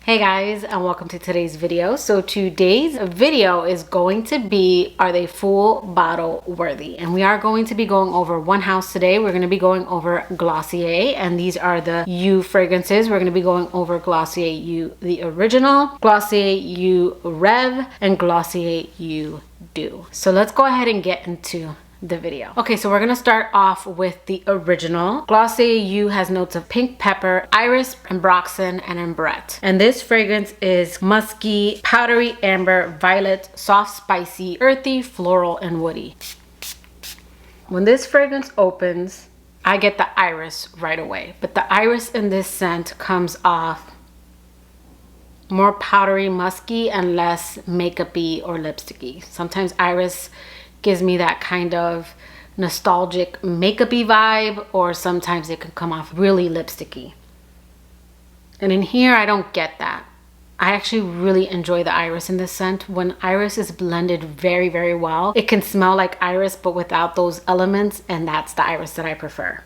Hey guys, and welcome to today's video. So today's video is going to be, are they full bottle worthy? And we are going to be going over one house today. We're going to be going over Glossier, and these are the You fragrances. We're going to be going over Glossier You, the original, Glossier You Rev, and Glossier You Do. So let's go ahead and get into the video. Okay, so we're gonna start off with the original. Glossier You has notes of pink pepper, iris, ambroxan, and ambrette. And this fragrance is musky, powdery amber, violet, soft, spicy, earthy, floral, and woody. When this fragrance opens, I get the iris right away, but the iris in this scent comes off more powdery, musky, and less makeup-y or lipsticky. Sometimes iris gives me that kind of nostalgic makeup-y vibe, or sometimes it can come off really lipsticky. And in here, I don't get that. I actually really enjoy the iris in this scent. When iris is blended very, very well, it can smell like iris, but without those elements, and that's the iris that I prefer.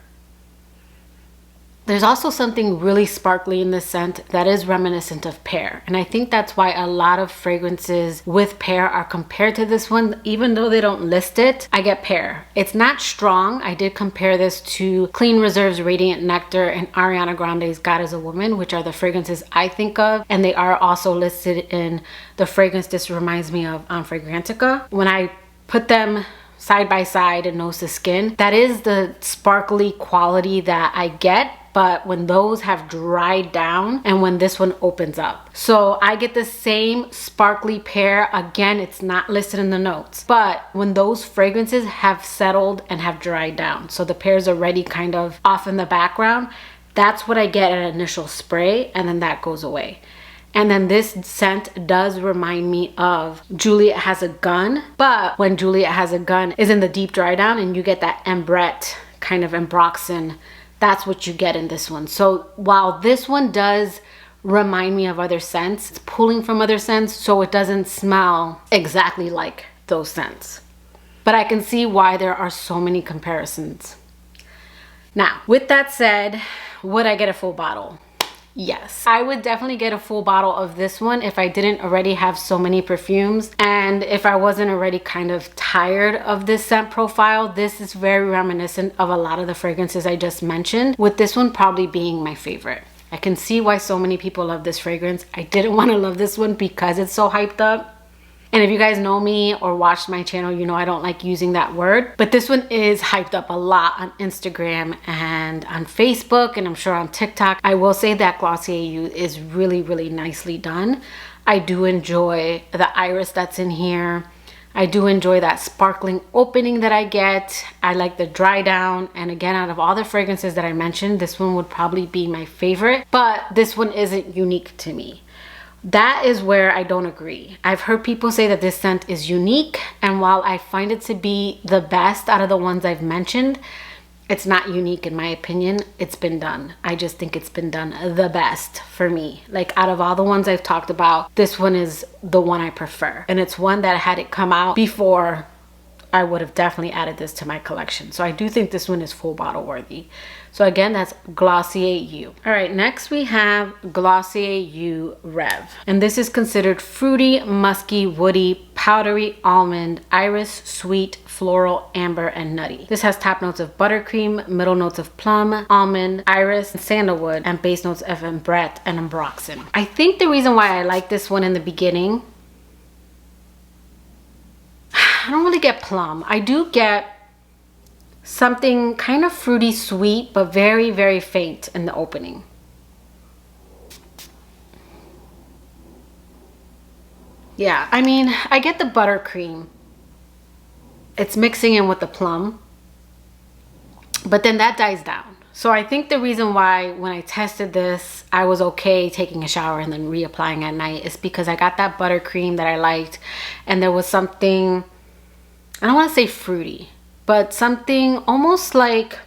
There's also something really sparkly in this scent that is reminiscent of pear. And I think that's why a lot of fragrances with pear are compared to this one. Even though they don't list it, I get pear. It's not strong. I did compare this to Clean Reserve's Radiant Nectar and Ariana Grande's God is a Woman, which are the fragrances I think of. And they are also listed in the fragrance this reminds me of on Fragrantica. When I put them side by side and nose to skin, that is the sparkly quality that I get, but when those have dried down and when this one opens up. So I get the same sparkly pear. Again, it's not listed in the notes, but when those fragrances have settled and have dried down, so the pear's already kind of off in the background, that's what I get at initial spray, and then that goes away. And then this scent does remind me of Juliet Has a Gun, but when Juliet Has a Gun is in the deep dry down and you get that ambrette kind of ambroxan, that's what you get in this one. So while this one does remind me of other scents, it's pulling from other scents, so it doesn't smell exactly like those scents. But I can see why there are so many comparisons. Now, with that said, would I get a full bottle? Yes, I would definitely get a full bottle of this one if I didn't already have so many perfumes, and if I wasn't already kind of tired of this scent profile. This is very reminiscent of a lot of the fragrances I just mentioned, with this one probably being my favorite. I can see why so many people love this fragrance. I didn't want to love this one because it's so hyped up. And if you guys know me or watched my channel, you know I don't like using that word. But this one is hyped up a lot on Instagram and on Facebook, and I'm sure on TikTok. I will say that Glossier You is really, really nicely done. I do enjoy the iris that's in here. I do enjoy that sparkling opening that I get. I like the dry down. And again, out of all the fragrances that I mentioned, this one would probably be my favorite. But this one isn't unique to me. That is where I don't agree. I've heard people say that this scent is unique, and while I find it to be the best out of the ones I've mentioned, it's not unique in my opinion. It's been done. I just think it's been done the best for me. Like, out of all the ones I've talked about, this one is the one I prefer. And it's one that had it come out before, I would have definitely added this to my collection. So I do think this one is full bottle worthy. So again, that's Glossier You. All right, next we have Glossier You Rev. And this is considered fruity, musky, woody, powdery, almond, iris, sweet, floral, amber, and nutty. This has top notes of buttercream, middle notes of plum, almond, iris, sandalwood, and base notes of ambrette and ambroxan. I think the reason why I like this one in the beginning, I don't really get plum. I do get something kind of fruity sweet, but very, very faint in the opening. Yeah, I mean, I get the buttercream. It's mixing in with the plum, but then that dies down. So I think the reason why when I tested this, I was okay taking a shower and then reapplying at night is because I got that buttercream that I liked, and there was something, I don't want to say fruity, but something almost like,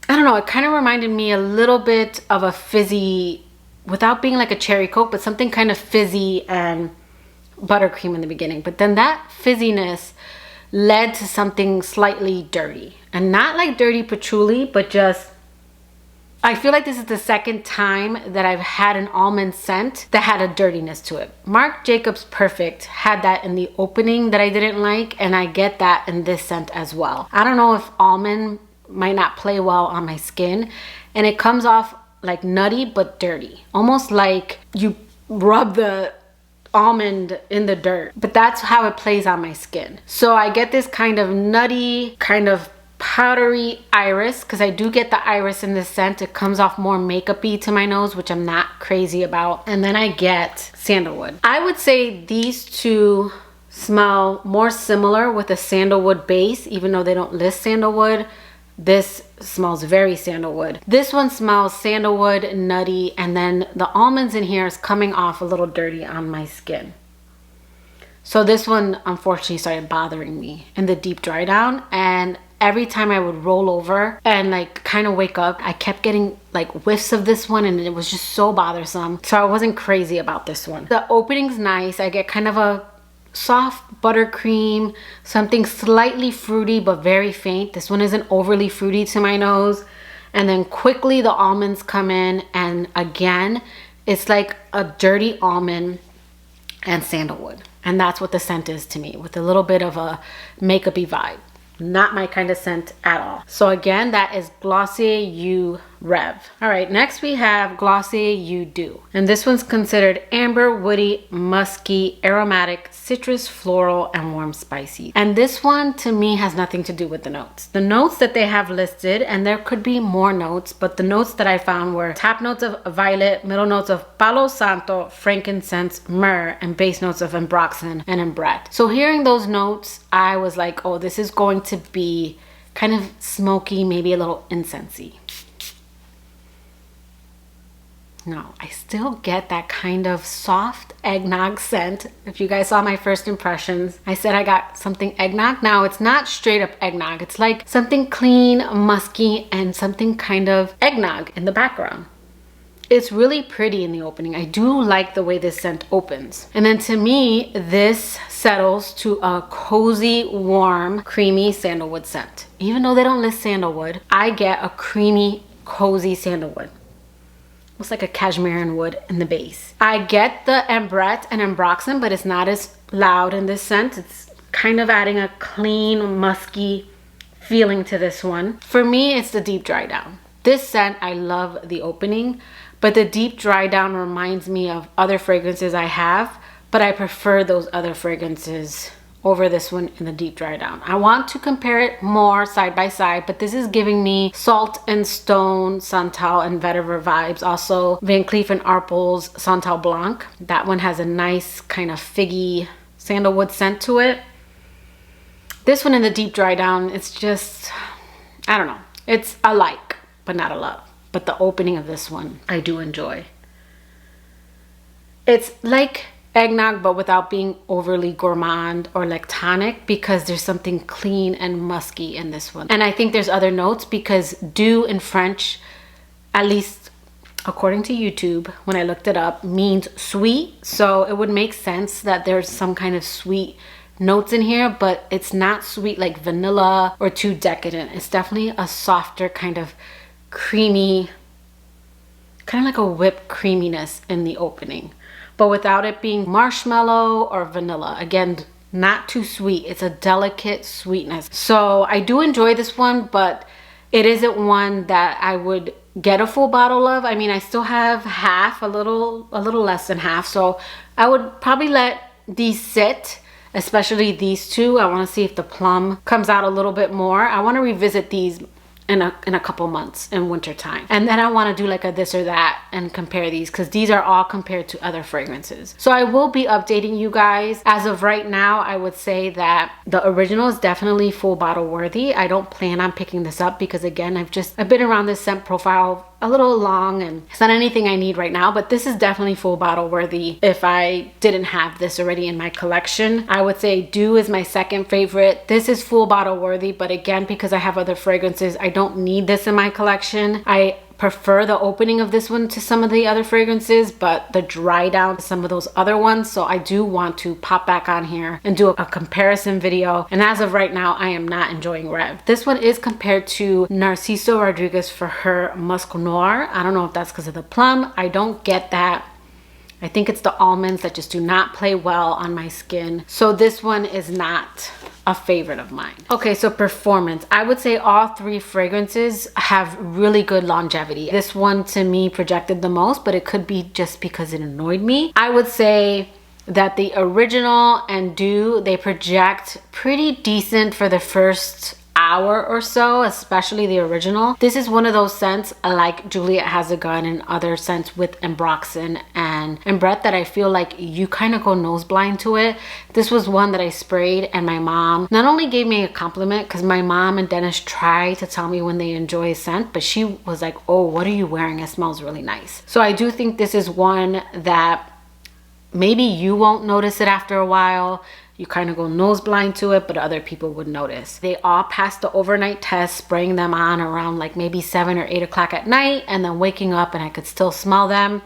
I don't know, it kind of reminded me a little bit of a fizzy, without being like a cherry Coke, but something kind of fizzy and buttercream in the beginning. But then that fizziness led to something slightly dirty, and not like dirty patchouli, but just I feel like this is the second time that I've had an almond scent that had a dirtiness to it. Marc Jacobs Perfect had that in the opening that I didn't like, and I get that in this scent as well. I don't know if almond might not play well on my skin, and it comes off like nutty but dirty, almost like you rub the almond in the dirt, but that's how it plays on my skin. So I get this kind of nutty, kind of powdery iris, because I do get the iris in this scent. It comes off more makeup-y to my nose, which I'm not crazy about. And then I get sandalwood. I would say these two smell more similar with a sandalwood base, even though they don't list sandalwood. This smells very sandalwood. This one smells sandalwood, nutty, and then the almonds in here is coming off a little dirty on my skin. So this one unfortunately started bothering me in the deep dry down, and every time I would roll over and like kind of wake up, I kept getting like whiffs of this one, and it was just so bothersome. So I wasn't crazy about this one. The opening's nice. I get kind of a soft buttercream, something slightly fruity but very faint. This one isn't overly fruity to my nose. And then quickly the almonds come in, and again it's like a dirty almond and sandalwood, and that's what the scent is to me, with a little bit of a makeup-y vibe. Not my kind of scent at all. So again, that is Glossier You Rev. All right, next we have Glossier You Do. And this one's considered amber, woody, musky, aromatic, citrus, floral, and warm spicy. And this one to me has nothing to do with the notes. The notes that they have listed, and there could be more notes, but the notes that I found were top notes of violet, middle notes of palo santo, frankincense, myrrh, and base notes of ambroxan and ambrette. So hearing those notes, I was like, oh, this is going to be kind of smoky, maybe a little incensey. No, I still get that kind of soft eggnog scent. If you guys saw my first impressions, I said I got something eggnog. Now it's not straight up eggnog. It's like something clean, musky, and something kind of eggnog in the background. It's really pretty in the opening. I do like the way this scent opens. And then to me, this settles to a cozy, warm, creamy sandalwood scent. Even though they don't list sandalwood, I get a creamy, cozy sandalwood. Looks like a cashmere wood in the base. I get the ambrette and ambroxan, but it's not as loud in this scent. It's kind of adding a clean, musky feeling to this one. For me, it's the deep dry down. This scent, I love the opening, but the deep dry down reminds me of other fragrances I have, but I prefer those other fragrances over this one in the deep dry down. I want to compare it more side by side, but this is giving me Salt and Stone, Santal and Vetiver vibes. Also Van Cleef & Arpels Santal Blanc. That one has a nice kind of figgy sandalwood scent to it. This one in the deep dry down, it's just, I don't know. It's a like, but not a love. But the opening of this one, I do enjoy. It's like eggnog, but without being overly gourmand or like tonic, because there's something clean and musky in this one. And I think there's other notes, because doux in French, at least according to YouTube, when I looked it up, means sweet. So it would make sense that there's some kind of sweet notes in here, but it's not sweet like vanilla or too decadent. It's definitely a softer kind of creamy, kind of like a whipped creaminess in the opening, but without it being marshmallow or vanilla. Again, not too sweet. It's a delicate sweetness. So I do enjoy this one, but it isn't one that I would get a full bottle of. I mean, I still have half, a little less than half. So I would probably let these sit, especially these two. I want to see if the plum comes out a little bit more. I want to revisit these in a couple months in winter time, and then I want to do like a this or that and compare these, because these are all compared to other fragrances. So I will be updating you guys. As of right now, I would say that the original is definitely full bottle worthy. I don't plan on picking this up because, again, I've been around this scent profile a little long, and it's not anything I need right now, but this is definitely full bottle worthy. If I didn't have this already in my collection, I would say Doux is my second favorite. This is full bottle worthy, but again, because I have other fragrances, I don't need this in my collection. I prefer the opening of this one to some of the other fragrances, but the dry down to some of those other ones. So I do want to pop back on here and do a comparison video. And as of right now, I am not enjoying Rev. This one is compared to Narciso Rodriguez for her Musk Noir. I don't know if that's because of the plum. I don't get that. I think it's the almonds that just do not play well on my skin. So this one is not a favorite of mine. Okay, so performance. I would say all three fragrances have really good longevity. This one to me projected the most, but it could be just because it annoyed me. I would say that the original and Dew, they project pretty decent for the first hour or so, especially the original. This is one of those scents like Juliet Has a Gun and other scents with Ambroxan and AMBRE that I feel like you kind of go nose blind to it. This was one that I sprayed and my mom not only gave me a compliment, because my mom and Dennis try to tell me when they enjoy a scent, but she was like, oh, what are you wearing? It smells really nice. So I do think this is one that maybe you won't notice it after a while. You kind of go nose blind to it, but other people would notice. They all passed the overnight test, spraying them on around like maybe 7 or 8 o'clock at night, and then waking up and I could still smell them.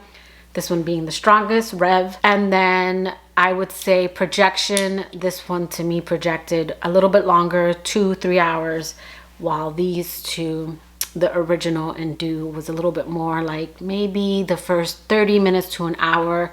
This one being the strongest, Rev. And then I would say projection, this one to me projected a little bit longer, 2-3 hours, while these two, the original and Dew, was a little bit more like maybe the first 30 minutes to an hour.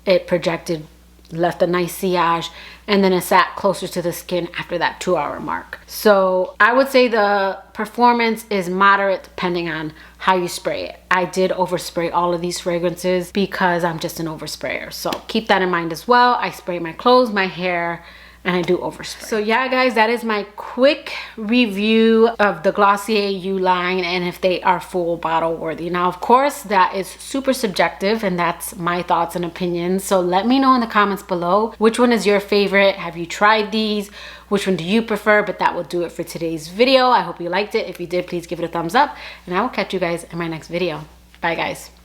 It projected, left a nice sillage, and then it sat closer to the skin after that 2-hour mark. So I would say the performance is moderate depending on how you spray it. I did overspray all of these fragrances because I'm just an oversprayer. So keep that in mind as well. I spray my clothes, my hair, and I do overspray. So yeah, guys, that is my quick review of the Glossier You line and if they are full bottle worthy. Now, of course, that is super subjective and that's my thoughts and opinions. So let me know in the comments below, which one is your favorite? Have you tried these? Which one do you prefer? But that will do it for today's video. I hope you liked it. If you did, please give it a thumbs up and I will catch you guys in my next video. Bye, guys.